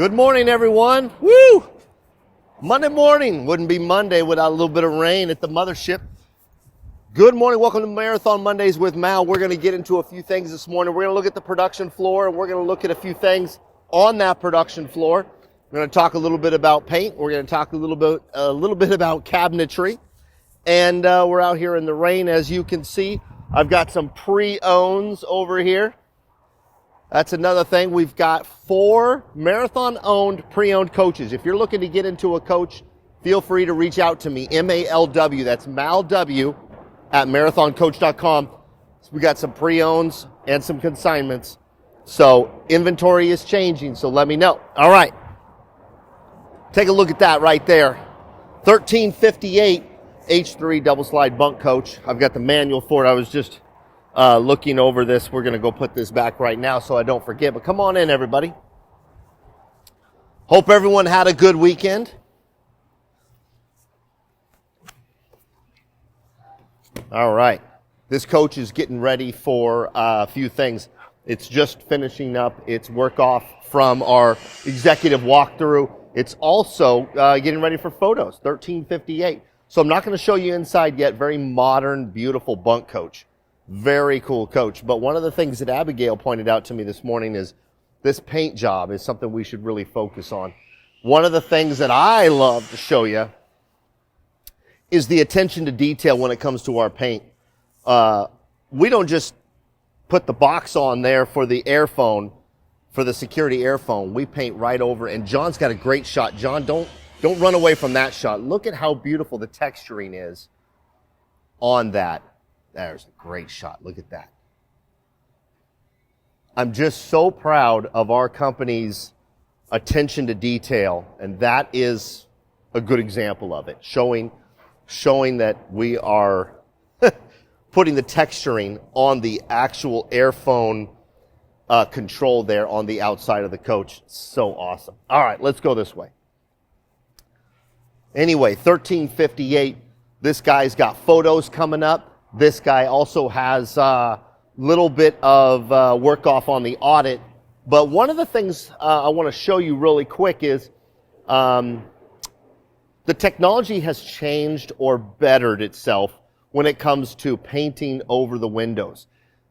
Good morning, everyone. Woo! Monday morning. Wouldn't be Monday without a little bit of rain at the mothership. Good morning. Welcome to Marathon Mondays with Mal. We're going to get into a few things this morning. We're going to look at the production floor, and we're going to look at a few things on that production floor. We're going to talk a little bit about paint. We're going to talk a little bit about cabinetry. And we're out here in the rain, as you can see. I've got some pre-owns over here. That's another thing. We've got 4 Marathon-owned, pre-owned coaches. If you're looking to get into a coach, feel free to reach out to me, M-A-L-W. That's Mal W at marathoncoach.com. So we got some pre-owns and some consignments. So inventory is changing, so let me know. All right. Take a look at that right there. 1358 H3 double slide bunk coach. I've got the manual for it. I was just looking over this. We're going to go put this back right now so I don't forget. But come on in, everybody. Hope everyone had a good weekend. All right. This coach is getting ready for a few things. It's just finishing up its work off from our executive walkthrough. It's also getting ready for photos, 1358. So I'm not going to show you inside yet. Very modern, beautiful bunk coach. Very cool coach. But one of the things that Abigail pointed out to me this morning is this paint job is something we should really focus on. One of the things that I love to show you is the attention to detail when it comes to our paint. We don't just put the box on there for the airphone, for the security airphone. We paint right over, and John's got a great shot. John, don't run away from that shot. Look at how beautiful the texturing is on that. There's a great shot. Look at that. I'm just so proud of our company's attention to detail, and that is a good example of it, showing that we are putting the texturing on the actual airphone control there on the outside of the coach. So awesome. All right, let's go this way. Anyway, 1358, this guy's got photos coming up. This guy also has a little bit of work off on the audit. But one of the things I want to show you really quick is the technology has changed or bettered itself when it comes to painting over the windows.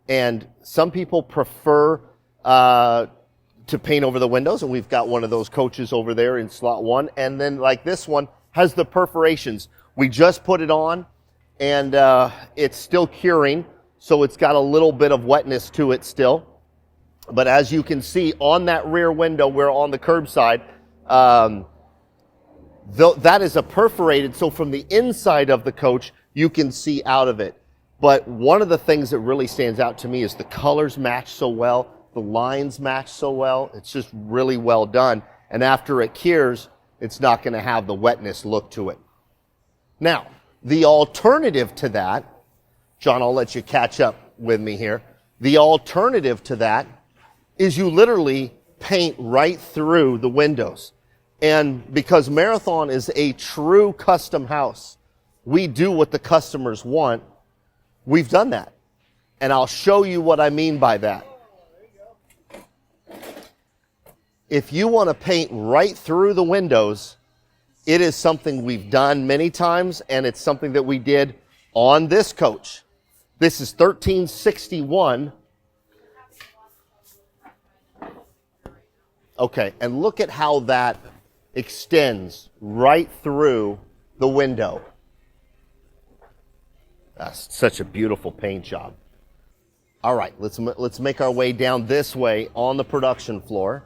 And some people prefer to paint over the windows, and we've got one of those coaches over there in slot 1. And then like this one has the perforations. We just put it on, and it's still curing, so it's got a little bit of wetness to it still. But as you can see on that rear window, we're on the curbside, that is a perforated, so from the inside of the coach, you can see out of it. But one of the things that really stands out to me is the colors match so well, the lines match so well. It's just really well done. And after it cures, it's not going to have the wetness look to it. Now, the alternative to that, John, I'll let you catch up with me here. The alternative to that is you literally paint right through the windows. And because Marathon is a true custom house, we do what the customers want. We've done that. And I'll show you what I mean by that. If you want to paint right through the windows, it is something we've done many times, and it's something that we did on this coach. This is 1361. Okay, and look at how that extends right through the window. That's such a beautiful paint job. All right, let's make our way down this way on the production floor.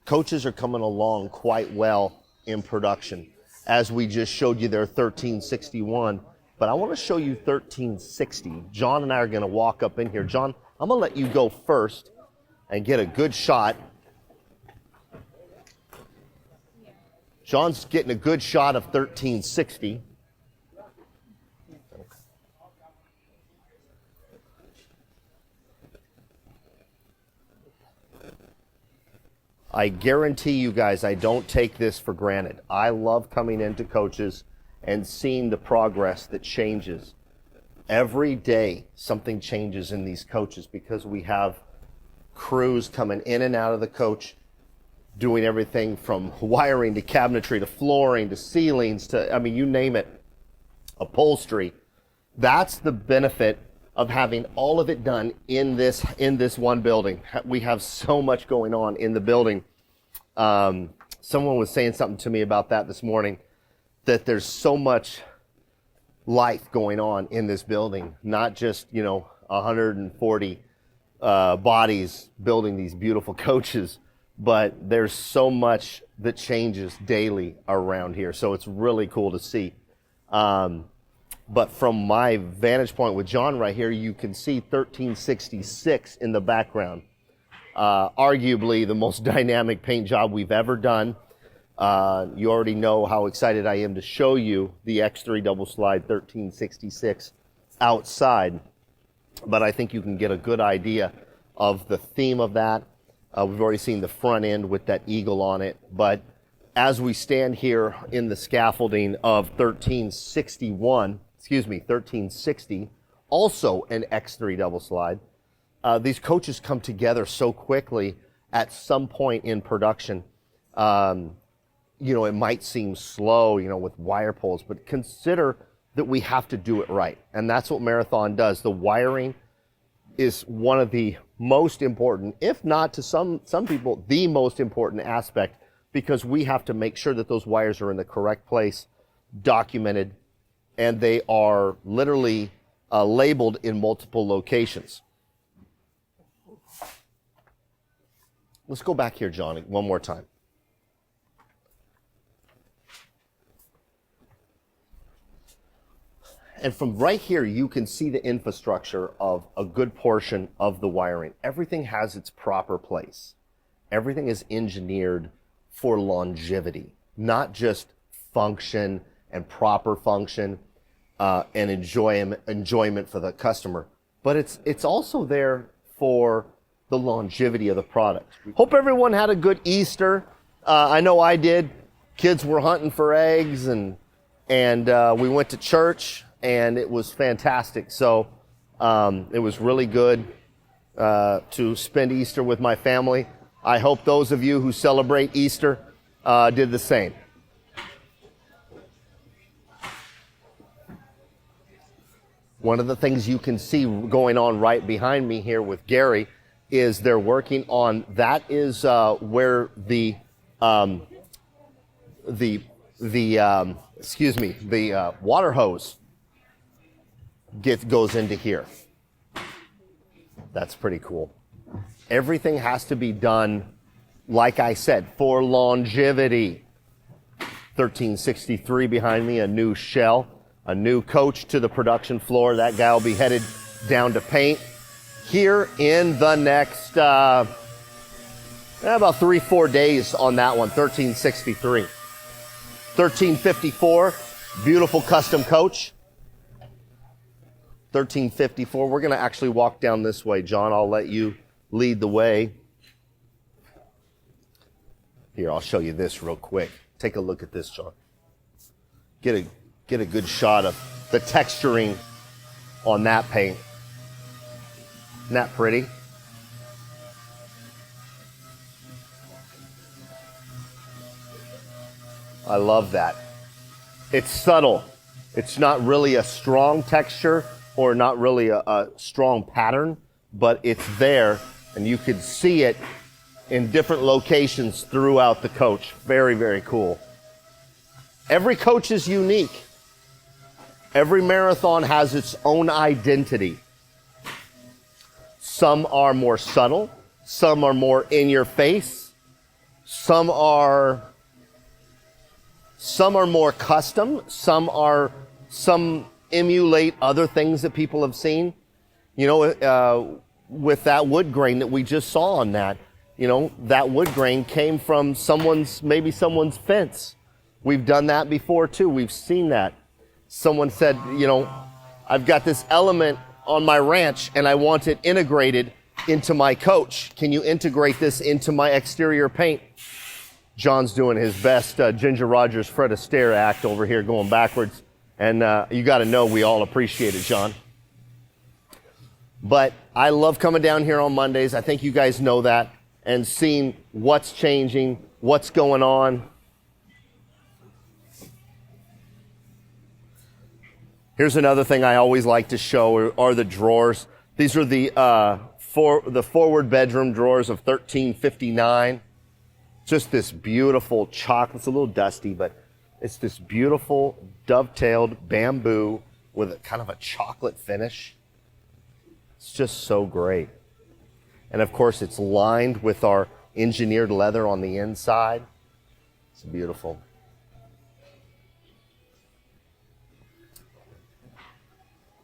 Coaches are coming along quite well in production. As we just showed you their 1361, but I want to show you 1360. John and I are going to walk up in here. John, I'm going to let you go first and get a good shot. John's getting a good shot of 1360. I guarantee you guys, I don't take this for granted. I love coming into coaches and seeing the progress that changes. Every day, something changes in these coaches because we have crews coming in and out of the coach, doing everything from wiring to cabinetry to flooring to ceilings to, I mean, you name it, upholstery. That's the benefit of having all of it done in this one building. We have so much going on in the building. Someone was saying something to me about that this morning, that there's so much life going on in this building, not just, 140 bodies building these beautiful coaches, but there's so much that changes daily around here. So it's really cool to see. But from my vantage point with John right here, you can see 1366 in the background. Arguably the most dynamic paint job we've ever done. You already know how excited I am to show you the X3 double slide 1366 outside, but I think you can get a good idea of the theme of that. We've already seen the front end with that eagle on it, but as we stand here in the scaffolding of 1360, also an X3 double slide, these coaches come together so quickly at some point in production. It might seem slow, with wire pulls, but consider that we have to do it right. And that's what Marathon does. The wiring is one of the most important, if not to some people, the most important aspect, because we have to make sure that those wires are in the correct place, documented, and they are literally labeled in multiple locations. Let's go back here, John, one more time. And from right here, you can see the infrastructure of a good portion of the wiring. Everything has its proper place. Everything is engineered for longevity, not just function and proper function and enjoyment for the customer, but it's also there for the longevity of the product. Hope everyone had a good Easter. I know I did. Kids were hunting for eggs, and we went to church, and it was fantastic. So it was really good to spend Easter with my family. I hope those of you who celebrate Easter did the same. One of the things you can see going on right behind me here with Gary is they're working on, that is where the water hose goes into here. That's pretty cool. Everything has to be done, like I said, for longevity. 1363 behind me, a new shell, a new coach to the production floor. That guy will be headed down to paint here in the next about 3-4 days on that one. 1363. 1354, beautiful custom coach. 1354. We're going to actually walk down this way. John, I'll let you lead the way. Here, I'll show you this real quick. Take a look at this, John. Get a good shot of the texturing on that paint. Isn't that pretty? I love that. It's subtle. It's not really a strong texture or not really a strong pattern, but it's there, and you could see it in different locations throughout the coach. Very, very cool. Every coach is unique. Every Marathon has its own identity. Some are more subtle. Some are more in your face. Some are more custom. Some emulate other things that people have seen. With that wood grain that we just saw on that, that wood grain came from someone's fence. We've done that before too. We've seen that. Someone said, I've got this element on my ranch and I want it integrated into my coach. Can you integrate this into my exterior paint? John's doing his best Ginger Rogers Fred Astaire act over here going backwards. And you got to know we all appreciate it, John. But I love coming down here on Mondays. I think you guys know that, and seeing what's changing, what's going on. Here's another thing I always like to show are the drawers. These are the forward bedroom drawers of 1359. Just this beautiful chocolate. It's a little dusty, but it's this beautiful dovetailed bamboo with a kind of a chocolate finish. It's just so great. And of course, it's lined with our engineered leather on the inside. It's beautiful.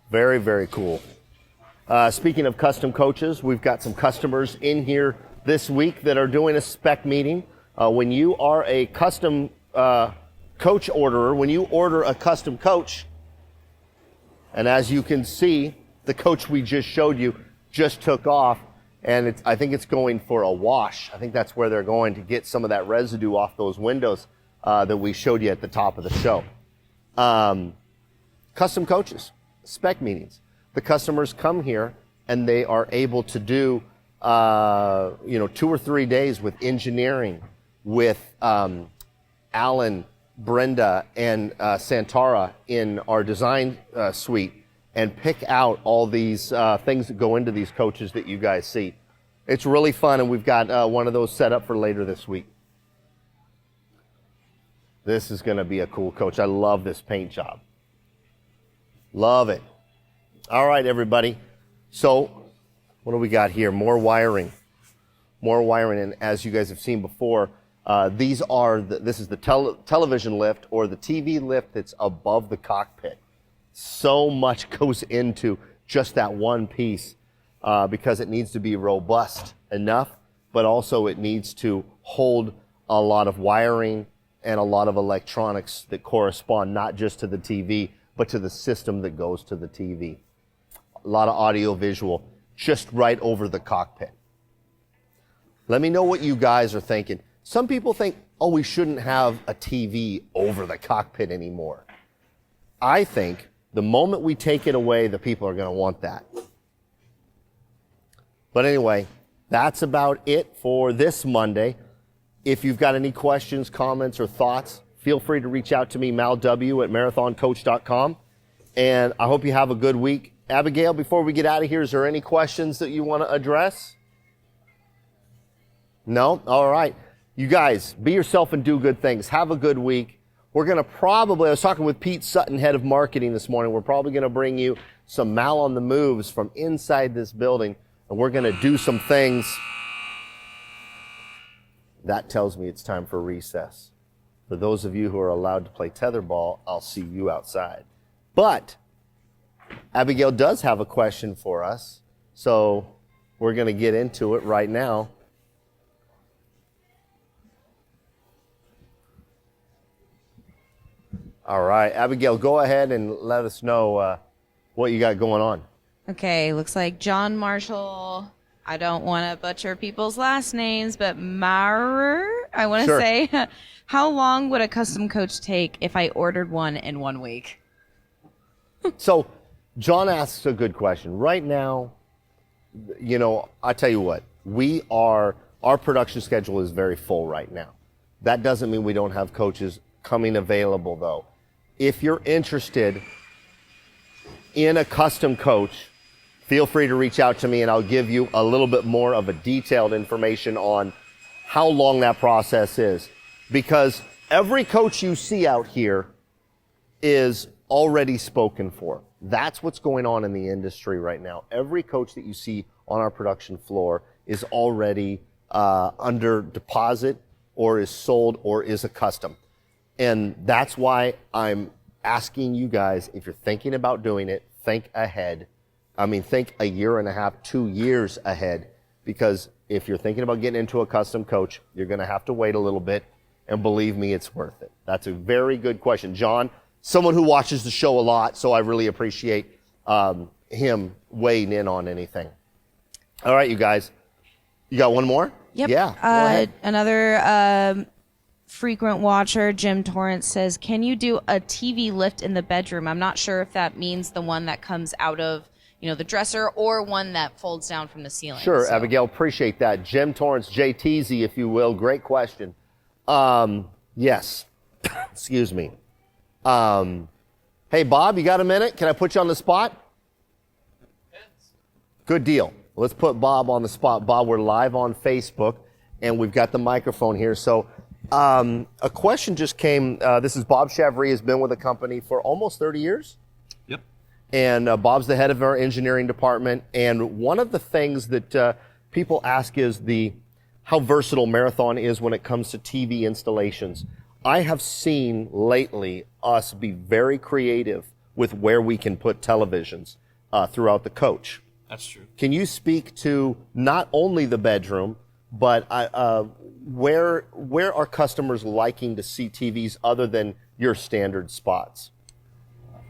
Very, very cool. Speaking of custom coaches, we've got some customers in here this week that are doing a spec meeting. When you are a custom coach orderer, when you order a custom coach, and as you can see, the coach we just showed you just took off, and I think it's going for a wash. I think that's where they're going to get some of that residue off those windows that we showed you at the top of the show. Custom coaches, spec meetings. The customers come here and they are able to do 2 or 3 days with engineering, with Alan, Brenda, and Santara in our design suite, and pick out all these things that go into these coaches that you guys see. It's really fun, and we've got one of those set up for later this week. This is going to be a cool coach. I love this paint job. Love it. All right, everybody. So what do we got here? More wiring. More wiring, and as you guys have seen before, this is the television lift or the TV lift that's above the cockpit. So much goes into just that one piece because it needs to be robust enough, but also it needs to hold a lot of wiring and a lot of electronics that correspond not just to the TV, but to the system that goes to the TV. A lot of audio visual just right over the cockpit. Let me know what you guys are thinking. Some people think, oh, we shouldn't have a TV over the cockpit anymore. I think the moment we take it away, the people are going to want that. But anyway, that's about it for this Monday. If you've got any questions, comments, or thoughts, feel free to reach out to me, malw@marathoncoach.com. And I hope you have a good week. Abigail, before we get out of here, is there any questions that you want to address? No? All right. You guys, be yourself and do good things. Have a good week. We're going to I was talking with Pete Sutton, head of marketing this morning. We're probably going to bring you some Mal on the Moves from inside this building, and we're going to do some things. That tells me it's time for recess. For those of you who are allowed to play tetherball, I'll see you outside. But Abigail does have a question for us, so we're going to get into it right now. All right, Abigail, go ahead and let us know what you got going on. Okay, looks like John Marshall. I don't want to butcher people's last names, but Maurer, I want to say, how long would a custom coach take if I ordered one in 1 week? So John asks a good question. Right now, I tell you what, our production schedule is very full right now. That doesn't mean we don't have coaches coming available, though. If you're interested in a custom coach, feel free to reach out to me and I'll give you a little bit more of a detailed information on how long that process is. Because every coach you see out here is already spoken for. That's what's going on in the industry right now. Every coach that you see on our production floor is already under deposit or is sold or is a custom. And that's why I'm asking you guys, if you're thinking about doing it, think ahead. Think a year and a half, 2 years ahead. Because if you're thinking about getting into a custom coach, you're going to have to wait a little bit. And believe me, it's worth it. That's a very good question. John, someone who watches the show a lot, so I really appreciate him weighing in on anything. All right, you guys. You got one more? Yep. Yeah. Go ahead. Another frequent watcher, Jim Torrance, says, can you do a TV lift in the bedroom? I'm not sure if that means the one that comes out of the dresser, or one that folds down from the ceiling. Sure, So. Abigail, appreciate that. Jim Torrance, JTZ, if you will, great question. Yes, excuse me. Hey, Bob, you got a minute? Can I put you on the spot? Good deal. Let's put Bob on the spot. Bob, we're live on Facebook, and we've got the microphone here. So a question just came. This is Bob Chavry, has been with the company for almost 30 years. Yep. And Bob's the head of our engineering department. And one of the things that people ask is how versatile Marathon is when it comes to TV installations. I have seen lately us be very creative with where we can put televisions throughout the coach. That's true. Can you speak to not only the bedroom, but where are customers liking to see TVs other than your standard spots?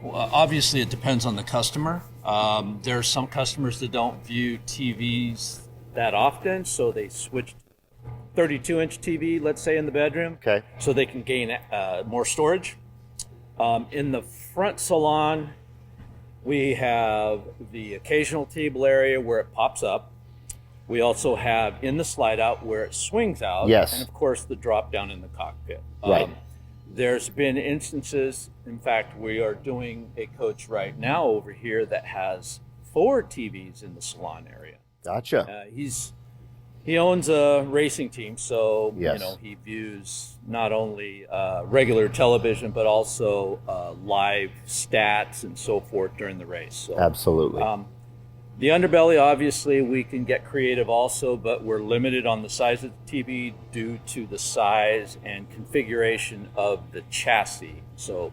Well, obviously, it depends on the customer. There are some customers that don't view TVs that often, so they switch 32-inch TV, let's say, in the bedroom, Okay. so they can gain more storage. In the front salon, we have the occasional table area where it pops up. We also have in the slide out where it swings out. Yes. And of course the drop down in the cockpit. Right. There's been instances, in fact, we are doing a coach right now over here that has 4 TVs in the salon area. Gotcha. He owns a racing team, so Yes. he views not only regular television but also live stats and so forth during the race. So, Absolutely. the underbelly, obviously, we can get creative also, but we're limited on the size of the TV due to the size and configuration of the chassis. So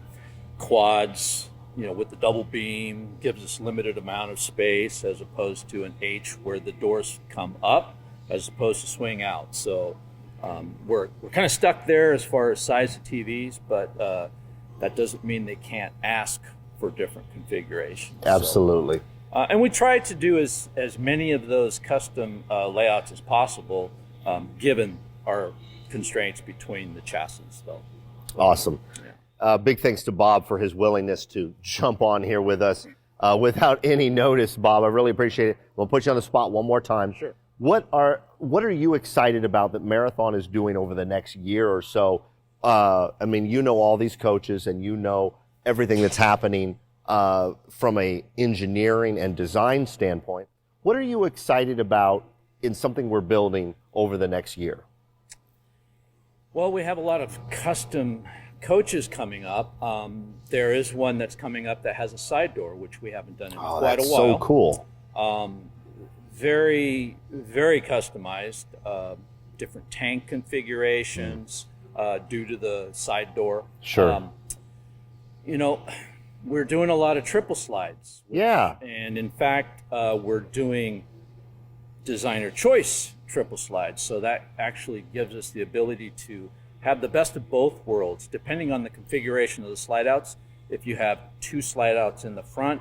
quads, with the double beam gives us limited amount of space as opposed to an H where the doors come up as opposed to swing out. So we're kind of stuck there as far as size of TVs, but that doesn't mean they can't ask for different configurations. Absolutely. So, and we try to do as many of those custom layouts as possible, given our constraints between the chassis, though. Awesome. Big thanks to Bob for his willingness to jump on here with us without any notice, Bob. I really appreciate it. We'll put you on the spot one more time. Sure. What are you excited about that Marathon is doing over the next year or so? All these coaches and everything that's happening from a engineering and design standpoint. What are you excited about in something we're building over the next year? Well, we have a lot of custom coaches coming up. There is one that's coming up that has a side door, which we haven't done in quite a while. So cool. Very, very customized, different tank configurations due to the side door. Sure. We're doing a lot of triple slides. Yeah. And in fact, we're doing designer choice triple slides. So that actually gives us the ability to have the best of both worlds, depending on the configuration of the slide outs. If you have 2 slide outs in the front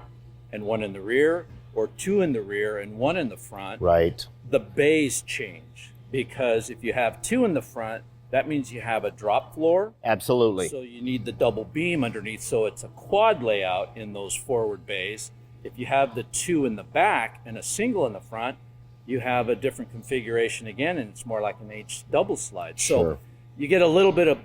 and 1 in the rear, or 2 in the rear and 1 in the front, Right. the bays change. Because if you have 2 in the front, that means you have a drop floor. Absolutely. So you need the double beam underneath, so it's a quad layout in those forward bays. If you have the 2 in the back and a single in the front, you have a different configuration again, and it's more like an H double slide. So Sure. you get a little bit of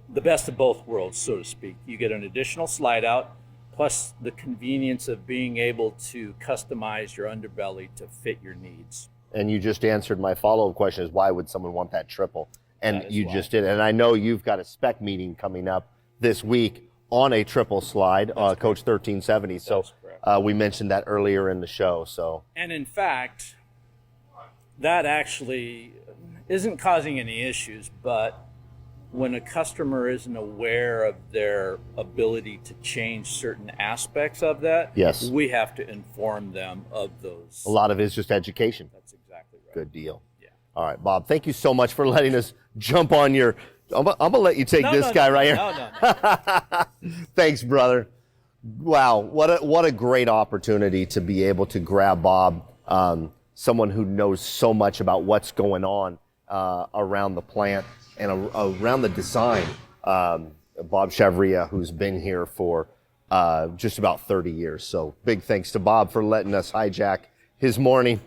the best of both worlds, so to speak. You get an additional slide out, plus the convenience of being able to customize your underbelly to fit your needs. And you just answered my follow-up question is why would someone want that triple? And That is you why. just did. And I know you've got a spec meeting coming up this week on a triple slide, Coach 1370. So That's correct. we mentioned that earlier in the show. So And in fact, that actually isn't causing any issues, but when a customer isn't aware of their ability to change certain aspects of that, Yes. we have to inform them of those. a lot of it is just education. That's exactly right. Good deal. Yeah. All right, Bob, thank you so much for letting us jump on your. I'm going to let you take this guy right here. No. Thanks, brother. Wow, what a great opportunity to be able to grab Bob, someone who knows so much about what's going on around the plant and around the design. Bob Chavria, who's been here for just about 30 years. So big thanks to Bob for letting us hijack his morning.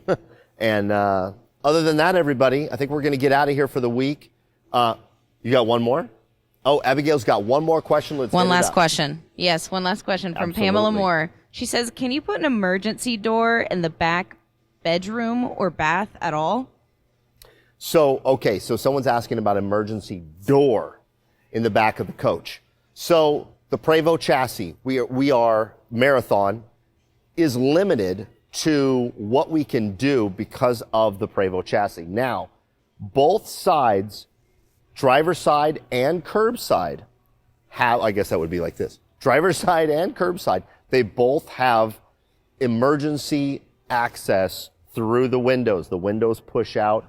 And other than that, everybody, I think we're going to get out of here for the week. You got one more? Oh, Abigail's got one more question. Let's One last question. Yes, one last question from Pamela Moore. She says, can you put an emergency door in the back bedroom or bath at all? So, okay, so someone's asking about emergency door in the back of the coach. So the Prevost chassis, we are Marathon, is limited to what we can do because of the Prevost chassis. Now, both sides, driver's side and curbside, have, I guess that would be like this, driver's side and curbside, they both have emergency access through the windows. The windows push out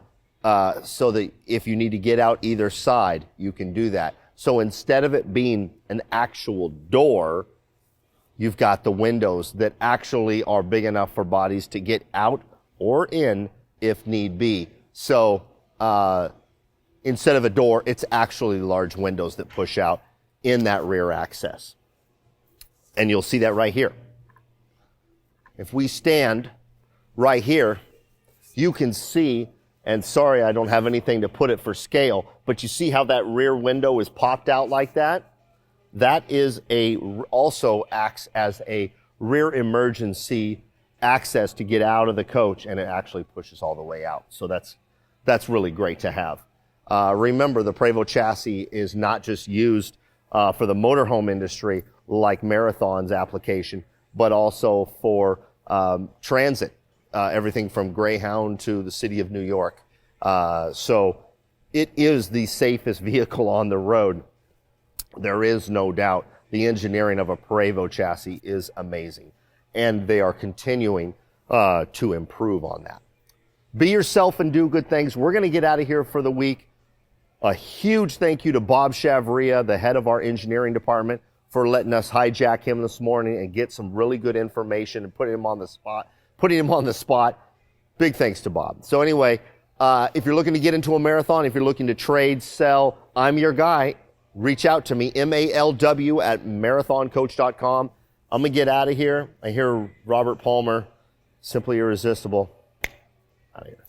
so that if you need to get out either side, you can do that. So instead of it being an actual door, you've got the windows that actually are big enough for bodies to get out or in if need be. So instead of a door, it's actually large windows that push out in that rear access. And you'll see that right here. If we stand right here, you can see, and sorry I don't have anything to put it for scale, but you see how that rear window is popped out like that? That is also acts as a rear emergency access to get out of the coach, and it actually pushes all the way out. So that's really great to have. Remember, the Prevost chassis is not just used for the motorhome industry like Marathon's application, but also for transit, everything from Greyhound to the city of New York. So it is the safest vehicle on the road. There is no doubt. The engineering of a Prevost chassis is amazing, and they are continuing to improve on that. Be yourself and do good things. We're going to get out of here for the week. A huge thank you to Bob Chavria, the head of our engineering department, for letting us hijack him this morning and get some really good information and putting him on the spot. Big thanks to Bob. So anyway, if you're looking to get into a marathon, if you're looking to trade, sell, I'm your guy. Reach out to me, MALW at marathoncoach.com. I'm going to get out of here. I hear Robert Palmer, Simply Irresistible. Out of here.